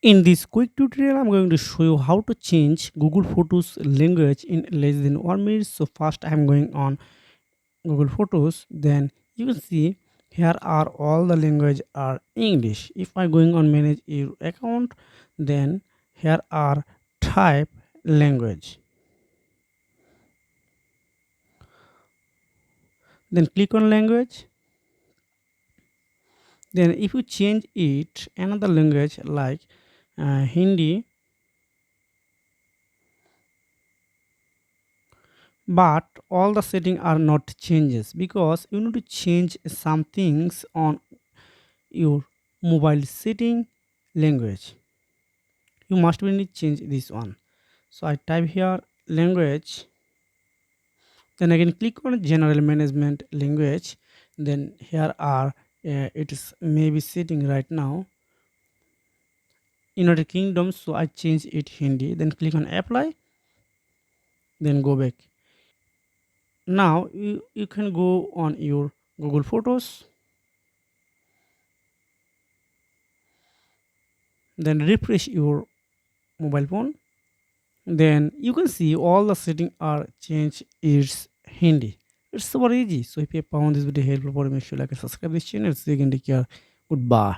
In this quick tutorial, I'm going to show you how to change Google Photos language in less than 1 minute. So first I'm going on Google Photos. Then you can see here are all the language are English. If I'm going on manage your account, then here are type language. Then click on language. Then if you change it another language like Hindi, but all the setting are not changes because you need to change some things on your mobile setting language. You must really change this one. So I type here language, then I can click on general management language. Then here are it is maybe setting right now United Kingdom, so I change it Hindi, then click on apply, then go back. Now you can go on your Google Photos, then refresh your mobile phone. Then you can see all the settings are changed. It's Hindi. It's super easy. So if you found this video helpful, make sure like and subscribe this channel. So you can take care. Goodbye.